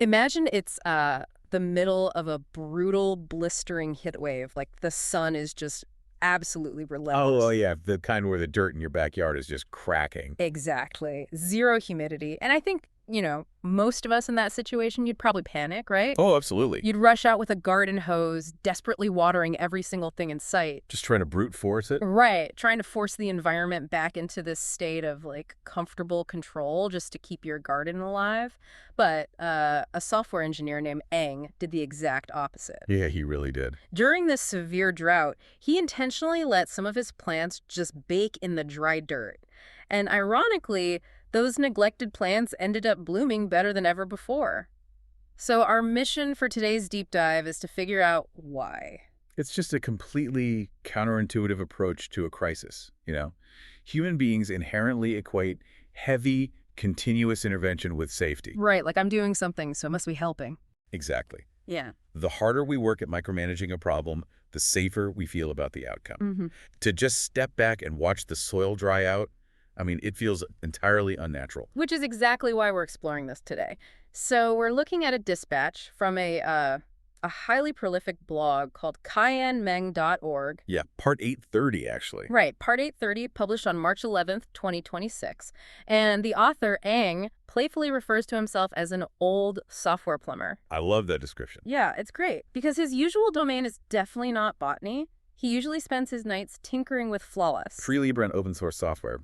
Imagine it's the middle of a brutal, blistering heat wave. Like the sun is just absolutely relentless. Oh, yeah, the kind where the dirt in your backyard is just cracking. Exactly. Zero humidity. And I think, most of us in that situation, you'd probably panic, right? Oh, absolutely. You'd rush out with a garden hose, desperately watering every single thing in sight. Just trying to brute force it? Right. Trying to force the environment back into this state of, comfortable control just to keep your garden alive. But a software engineer named Eng did the exact opposite. Yeah, he really did. During this severe drought, he intentionally let some of his plants just bake in the dry dirt. And ironically, those neglected plants ended up blooming better than ever before. So our mission for today's deep dive is to figure out why. It's just a completely counterintuitive approach to a crisis, Human beings inherently equate heavy, continuous intervention with safety. Right, like I'm doing something, so it must be helping. Exactly. Yeah. The harder we work at micromanaging a problem, the safer we feel about the outcome. Mm-hmm. To just step back and watch the soil dry out, it feels entirely unnatural. Which is exactly why we're exploring this today. So we're looking at a dispatch from a highly prolific blog called cayenmeng.org. Yeah, part 830, actually. Right, part 830, published on March 11th, 2026. And the author, Eng, playfully refers to himself as an old software plumber. I love that description. Yeah, it's great, because his usual domain is definitely not botany. He usually spends his nights tinkering with Flawless. Free Libre and open source software,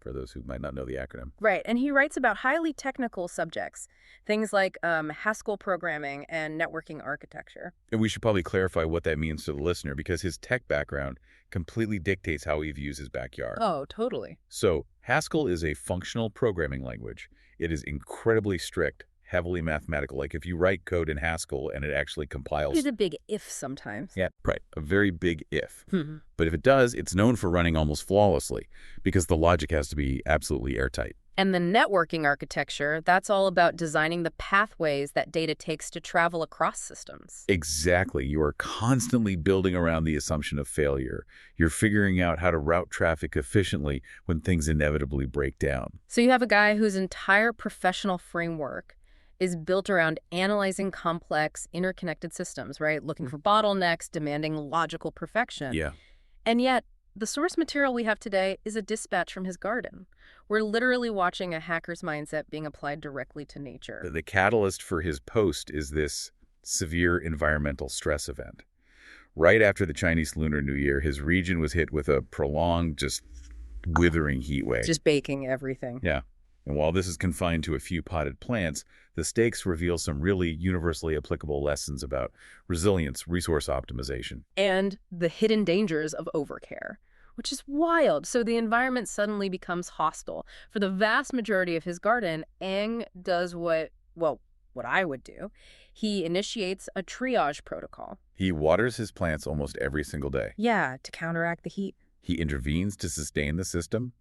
for those who might not know the acronym. Right, and he writes about highly technical subjects, things like Haskell programming and networking architecture. And we should probably clarify what that means to the listener, because his tech background completely dictates how he views his backyard. Oh, totally. So Haskell is a functional programming language. It is incredibly strict, heavily mathematical. Like if you write code in Haskell and it actually compiles... There's a big if sometimes. Yeah, right. A very big if. Mm-hmm. But if it does, it's known for running almost flawlessly because the logic has to be absolutely airtight. And the networking architecture, that's all about designing the pathways that data takes to travel across systems. Exactly. You are constantly building around the assumption of failure. You're figuring out how to route traffic efficiently when things inevitably break down. So you have a guy whose entire professional framework is built around analyzing complex, interconnected systems, right? Looking for bottlenecks, demanding logical perfection. Yeah. And yet, the source material we have today is a dispatch from his garden. We're literally watching a hacker's mindset being applied directly to nature. The catalyst for his post is this severe environmental stress event. Right after the Chinese Lunar New Year, his region was hit with a prolonged, just withering heat wave. Just baking everything. Yeah. And while this is confined to a few potted plants, the stakes reveal some really universally applicable lessons about resilience, resource optimization. And the hidden dangers of overcare, which is wild. So the environment suddenly becomes hostile. For the vast majority of his garden, Eng does what I would do. He initiates a triage protocol. He waters his plants almost every single day. Yeah, to counteract the heat. He intervenes to sustain the system.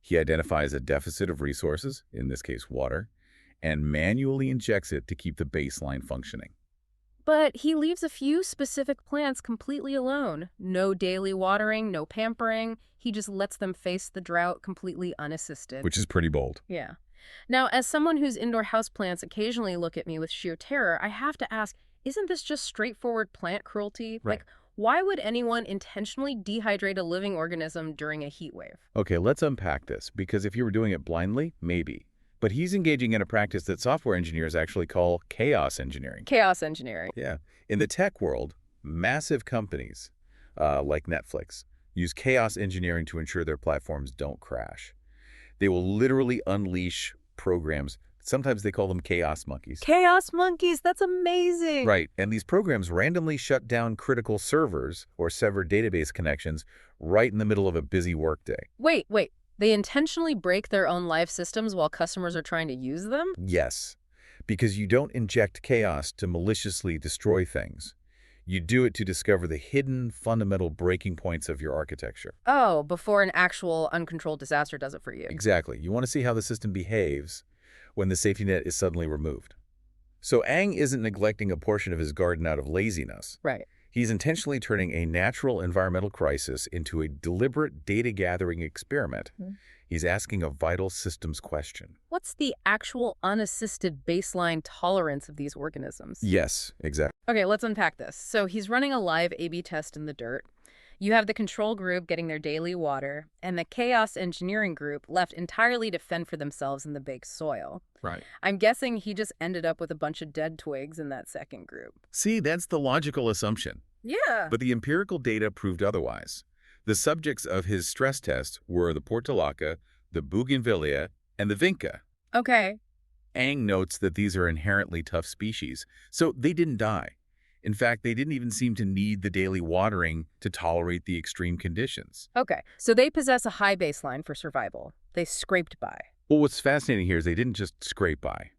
He identifies a deficit of resources, in this case water, and manually injects it to keep the baseline functioning. But he leaves a few specific plants completely alone. No daily watering, no pampering. He just lets them face the drought completely unassisted. Which is pretty bold. Yeah. Now, as someone whose indoor houseplants occasionally look at me with sheer terror, I have to ask, isn't this just straightforward plant cruelty? Right. Why would anyone intentionally dehydrate a living organism during a heat wave? Okay, let's unpack this, because if you were doing it blindly, maybe. But he's engaging in a practice that software engineers actually call chaos engineering. Chaos engineering. Yeah. In the tech world, massive companies like Netflix use chaos engineering to ensure their platforms don't crash. They will literally unleash programs. Sometimes they call them chaos monkeys. Chaos monkeys, that's amazing. Right, and these programs randomly shut down critical servers or sever database connections right in the middle of a busy workday. Wait. They intentionally break their own live systems while customers are trying to use them? Yes, because you don't inject chaos to maliciously destroy things. You do it to discover the hidden fundamental breaking points of your architecture. Oh, before an actual uncontrolled disaster does it for you. Exactly. You want to see how the system behaves when the safety net is suddenly removed. So Eng isn't neglecting a portion of his garden out of laziness. Right. He's intentionally turning a natural environmental crisis into a deliberate data-gathering experiment. He's asking a vital systems question. What's the actual unassisted baseline tolerance of these organisms? Yes, exactly. Okay, let's unpack this. So he's running a live A/B test in the dirt. You have the control group getting their daily water, and the chaos engineering group left entirely to fend for themselves in the baked soil. Right. I'm guessing he just ended up with a bunch of dead twigs in that second group. See, that's the logical assumption. Yeah. But the empirical data proved otherwise. The subjects of his stress test were the Portulaca, the Bougainvillea, and the vinca. Okay. Ang notes that these are inherently tough species, so they didn't die. In fact, they didn't even seem to need the daily watering to tolerate the extreme conditions. Okay. So they possess a high baseline for survival. They scraped by. Well, what's fascinating here is they didn't just scrape by.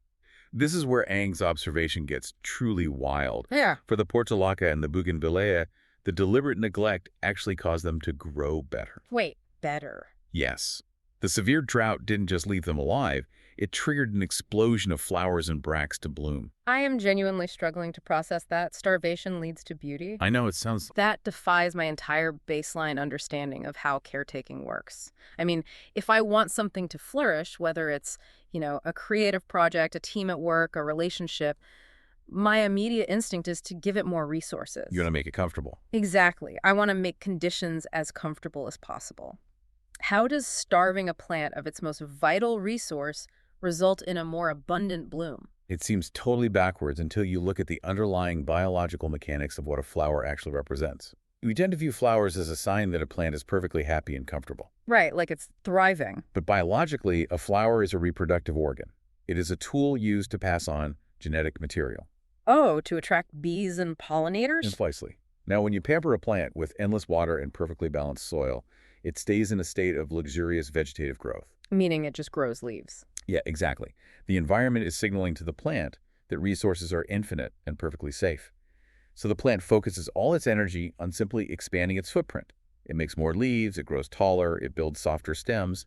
This is where Ang's observation gets truly wild. Yeah. For the Portulaca and the Bougainvillea, the deliberate neglect actually caused them to grow better. Wait, better. Yes. The severe drought didn't just leave them alive, it triggered an explosion of flowers and bracts to bloom. I am genuinely struggling to process that. Starvation leads to beauty. I know it sounds... That defies my entire baseline understanding of how caretaking works. I mean, if I want something to flourish, whether it's, a creative project, a team at work, a relationship, my immediate instinct is to give it more resources. You want to make it comfortable. Exactly. I want to make conditions as comfortable as possible. How does starving a plant of its most vital resource result in a more abundant bloom? It seems totally backwards until you look at the underlying biological mechanics of what a flower actually represents. We tend to view flowers as a sign that a plant is perfectly happy and comfortable. Right, like it's thriving. But biologically, a flower is a reproductive organ. It is a tool used to pass on genetic material. Oh, to attract bees and pollinators? Precisely. Now, when you pamper a plant with endless water and perfectly balanced soil, it stays in a state of luxurious vegetative growth. Meaning it just grows leaves. Yeah, exactly. The environment is signaling to the plant that resources are infinite and perfectly safe. So the plant focuses all its energy on simply expanding its footprint. It makes more leaves, it grows taller, it builds softer stems.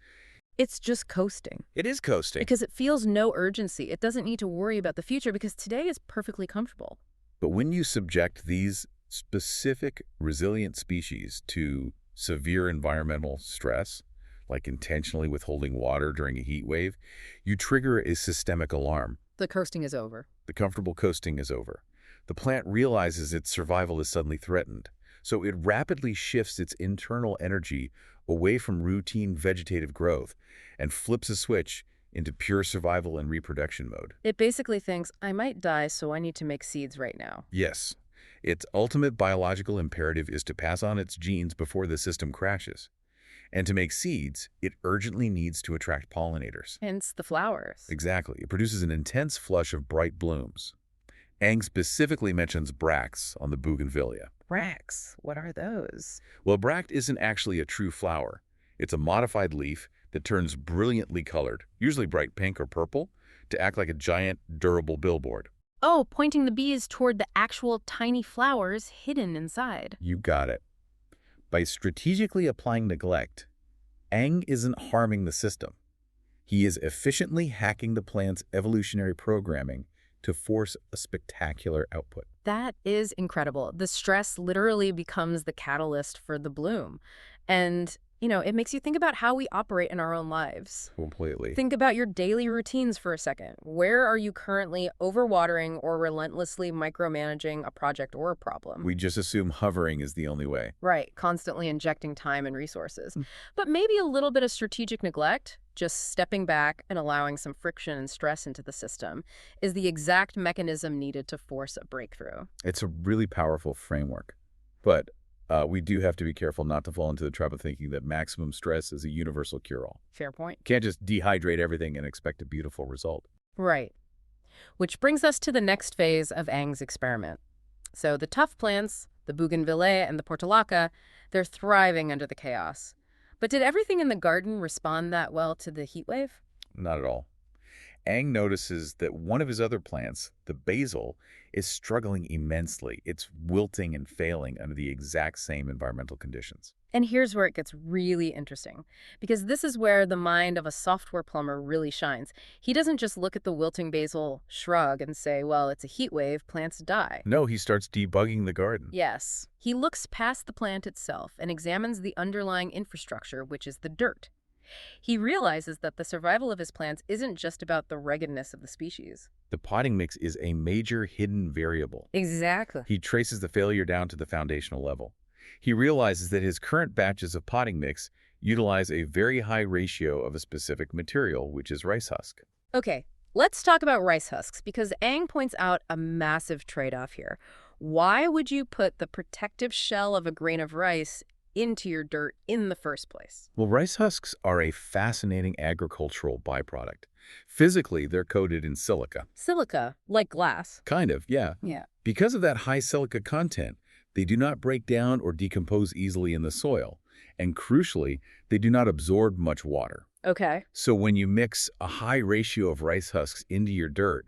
It's just coasting. It is coasting. Because it feels no urgency. It doesn't need to worry about the future because today is perfectly comfortable. But when you subject these specific resilient species to severe environmental stress, like intentionally withholding water during a heat wave, you trigger a systemic alarm. The coasting is over. The comfortable coasting is over. The plant realizes its survival is suddenly threatened, so it rapidly shifts its internal energy away from routine vegetative growth and flips a switch into pure survival and reproduction mode. It basically thinks, I might die, so I need to make seeds right now. Yes. Its ultimate biological imperative is to pass on its genes before the system crashes. And to make seeds, it urgently needs to attract pollinators. Hence the flowers. Exactly. It produces an intense flush of bright blooms. Ang specifically mentions bracts on the Bougainvillea. Bracts? What are those? Well, a bract isn't actually a true flower. It's a modified leaf that turns brilliantly colored, usually bright pink or purple, to act like a giant, durable billboard. Oh, pointing the bees toward the actual tiny flowers hidden inside. You got it. By strategically applying neglect, Ang isn't harming the system. He is efficiently hacking the plant's evolutionary programming to force a spectacular output. That is incredible. The stress literally becomes the catalyst for the bloom. And, it makes you think about how we operate in our own lives. Completely. Think about your daily routines for a second. Where are you currently overwatering or relentlessly micromanaging a project or a problem? We just assume hovering is the only way. Right, constantly injecting time and resources. But maybe a little bit of strategic neglect, just stepping back and allowing some friction and stress into the system, is the exact mechanism needed to force a breakthrough. It's a really powerful framework. But we do have to be careful not to fall into the trap of thinking that maximum stress is a universal cure-all. Fair point. Can't just dehydrate everything and expect a beautiful result. Right. Which brings us to the next phase of Ang's experiment. So the tough plants, the Bougainvillea and the Portulaca, they're thriving under the chaos. But did everything in the garden respond that well to the heat wave? Not at all. Ang notices that one of his other plants, the basil, is struggling immensely. It's wilting and failing under the exact same environmental conditions. And here's where it gets really interesting, because this is where the mind of a software plumber really shines. He doesn't just look at the wilting basil, shrug, and say, well, it's a heat wave, plants die. No, he starts debugging the garden. Yes. He looks past the plant itself and examines the underlying infrastructure, which is the dirt. He realizes that the survival of his plants isn't just about the ruggedness of the species. The potting mix is a major hidden variable. Exactly. He traces the failure down to the foundational level. He realizes that his current batches of potting mix utilize a very high ratio of a specific material, which is rice husk. Okay, let's talk about rice husks because Ang points out a massive trade-off here. Why would you put the protective shell of a grain of rice into your dirt in the first place? Well, rice husks are a fascinating agricultural byproduct. Physically, they're coated in silica. Silica, like glass. Kind of, yeah. Yeah. Because of that high silica content, they do not break down or decompose easily in the soil. And crucially, they do not absorb much water. Okay. So when you mix a high ratio of rice husks into your dirt,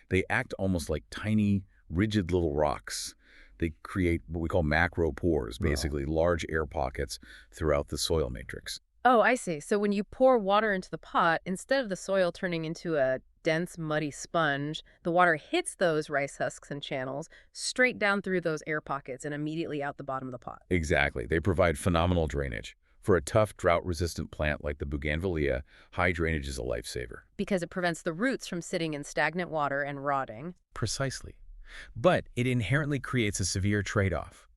they act almost like tiny, rigid little rocks. They create what we call macropores, basically large air pockets throughout the soil matrix. Oh, I see. So when you pour water into the pot, instead of the soil turning into a dense, muddy sponge, the water hits those rice husks and channels straight down through those air pockets and immediately out the bottom of the pot. Exactly. They provide phenomenal drainage. For a tough, drought-resistant plant like the Bougainvillea, high drainage is a lifesaver. Because it prevents the roots from sitting in stagnant water and rotting. Precisely. But it inherently creates a severe trade-off.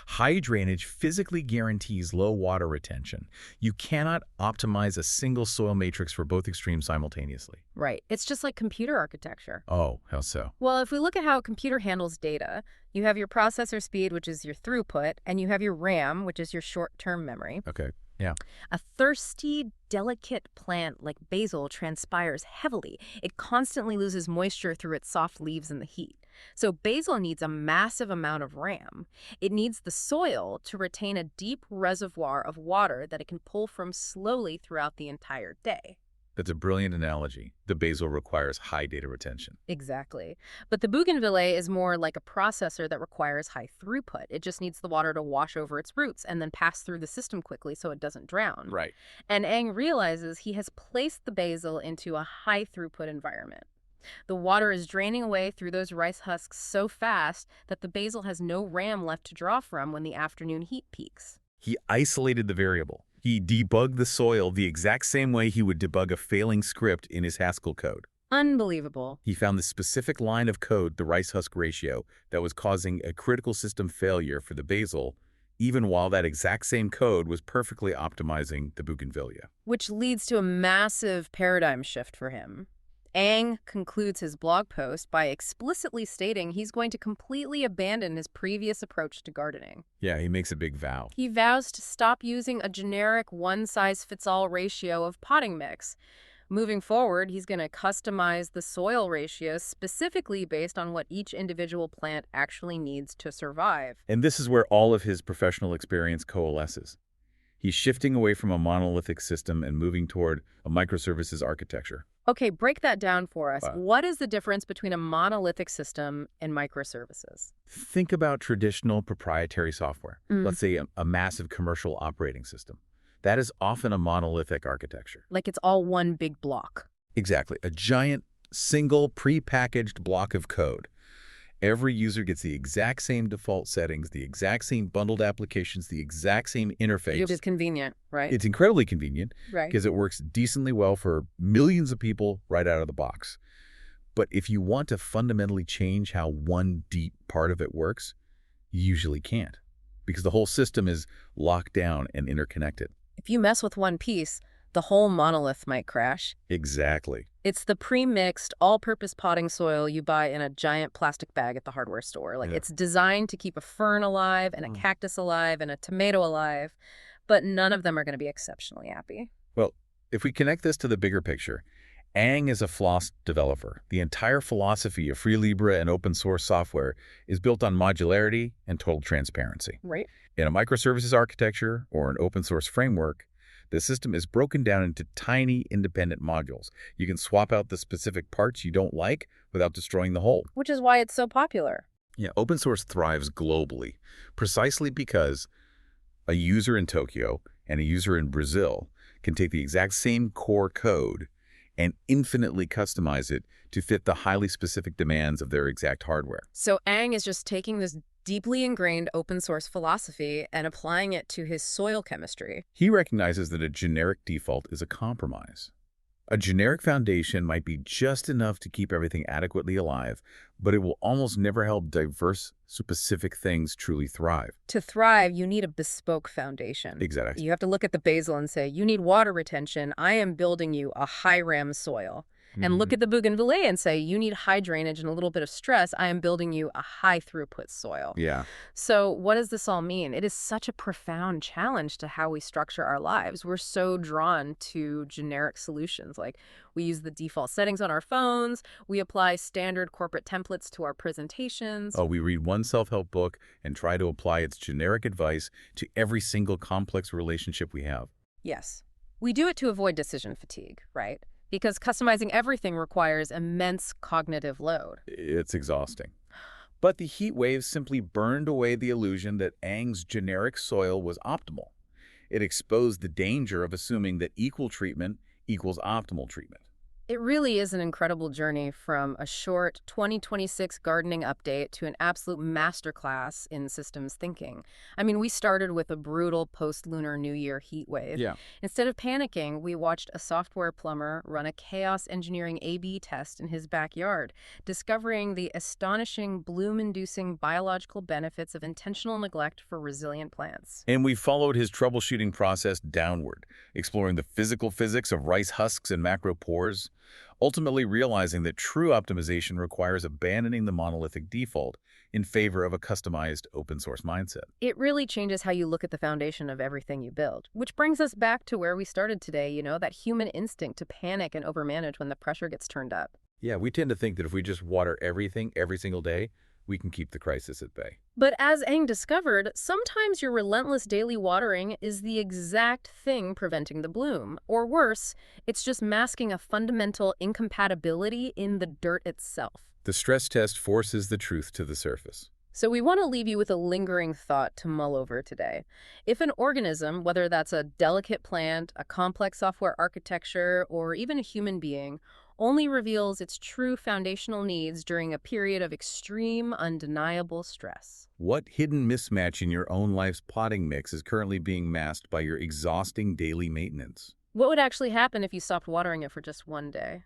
High drainage physically guarantees low water retention. You cannot optimize a single soil matrix for both extremes simultaneously. Right. It's just like computer architecture. Oh, how so? Well, if we look at how a computer handles data, you have your processor speed, which is your throughput, and you have your RAM, which is your short-term memory. Okay, yeah. A thirsty, delicate plant like basil transpires heavily. It constantly loses moisture through its soft leaves in the heat. So basil needs a massive amount of RAM. It needs the soil to retain a deep reservoir of water that it can pull from slowly throughout the entire day. That's a brilliant analogy. The basil requires high data retention. Exactly. But the Bougainvillea is more like a processor that requires high throughput. It just needs the water to wash over its roots and then pass through the system quickly so it doesn't drown. Right. And Ang realizes he has placed the basil into a high throughput environment. The water is draining away through those rice husks so fast that the basil has no RAM left to draw from when the afternoon heat peaks. He isolated the variable. He debugged the soil the exact same way he would debug a failing script in his Haskell code. Unbelievable. He found the specific line of code, the rice husk ratio, that was causing a critical system failure for the basil, even while that exact same code was perfectly optimizing the Bougainvillea. Which leads to a massive paradigm shift for him. Ang concludes his blog post by explicitly stating he's going to completely abandon his previous approach to gardening. Yeah, he makes a big vow. He vows to stop using a generic one-size-fits-all ratio of potting mix. Moving forward, he's going to customize the soil ratios specifically based on what each individual plant actually needs to survive. And this is where all of his professional experience coalesces. He's shifting away from a monolithic system and moving toward a microservices architecture. Okay, break that down for us. Wow. What is the difference between a monolithic system and microservices? Think about traditional proprietary software. Let's say a massive commercial operating system. That is often a monolithic architecture. Like it's all one big block. Exactly. A giant, single, pre-packaged block of code. Every user gets the exact same default settings, the exact same bundled applications, the exact same interface. Which is convenient, right? It's incredibly convenient Right. because it works decently well for millions of people right out of the box. But if you want to fundamentally change how one deep part of it works, you usually can't because the whole system is locked down and interconnected. If you mess with one piece, the whole monolith might crash. Exactly. It's the pre-mixed, all-purpose potting soil you buy in a giant plastic bag at the hardware store. Like, it's designed to keep a fern alive and a cactus alive and a tomato alive, but none of them are going to be exceptionally happy. Well, if we connect this to the bigger picture, Ang is a FLOSS developer. The entire philosophy of Free Libre and open source software is built on modularity and total transparency. Right. In a microservices architecture or an open source framework, the system is broken down into tiny independent modules. You can swap out the specific parts you don't like without destroying the whole. Which is why it's so popular. Yeah, open source thrives globally precisely because a user in Tokyo and a user in Brazil can take the exact same core code and infinitely customize it to fit the highly specific demands of their exact hardware. So Ang is just taking this deeply ingrained open source philosophy and applying it to his soil chemistry. He recognizes that a generic default is a compromise. A generic foundation might be just enough to keep everything adequately alive, but it will almost never help diverse, specific things truly thrive. To thrive, you need a bespoke foundation. Exactly. You have to look at the basil and say, you need water retention. I am building you a high ram soil. And look at the Bougainvillea and say, you need high drainage and a little bit of stress. I am building you a high throughput soil. Yeah. So what does this all mean? It is such a profound challenge to how we structure our lives. We're so drawn to generic solutions. Like we use the default settings on our phones. We apply standard corporate templates to our presentations. Oh, we read one self-help book and try to apply its generic advice to every single complex relationship we have. Yes. We do it to avoid decision fatigue, right? Because customizing everything requires immense cognitive load. It's exhausting. But the heat waves simply burned away the illusion that Ang's generic soil was optimal. It exposed the danger of assuming that equal treatment equals optimal treatment. It really is an incredible journey from a short 2026 gardening update to an absolute masterclass in systems thinking. I mean, we started with a brutal post-lunar New Year heat wave. Yeah. Instead of panicking, we watched a software plumber run a chaos engineering A/B test in his backyard, discovering the astonishing bloom-inducing biological benefits of intentional neglect for resilient plants. And we followed his troubleshooting process downward, exploring the physical physics of rice husks and macropores, ultimately realizing that true optimization requires abandoning the monolithic default in favor of a customized open-source mindset. It really changes how you look at the foundation of everything you build, which brings us back to where we started today, that human instinct to panic and overmanage when the pressure gets turned up. Yeah, we tend to think that if we just water everything every single day, we can keep the crisis at bay. But as Eng discovered, sometimes your relentless daily watering is the exact thing preventing the bloom. Or worse, it's just masking a fundamental incompatibility in the dirt itself. The stress test forces the truth to the surface. So we want to leave you with a lingering thought to mull over today. If an organism, whether that's a delicate plant, a complex software architecture, or even a human being, only reveals its true foundational needs during a period of extreme, undeniable stress. What hidden mismatch in your own life's potting mix is currently being masked by your exhausting daily maintenance? What would actually happen if you stopped watering it for just one day?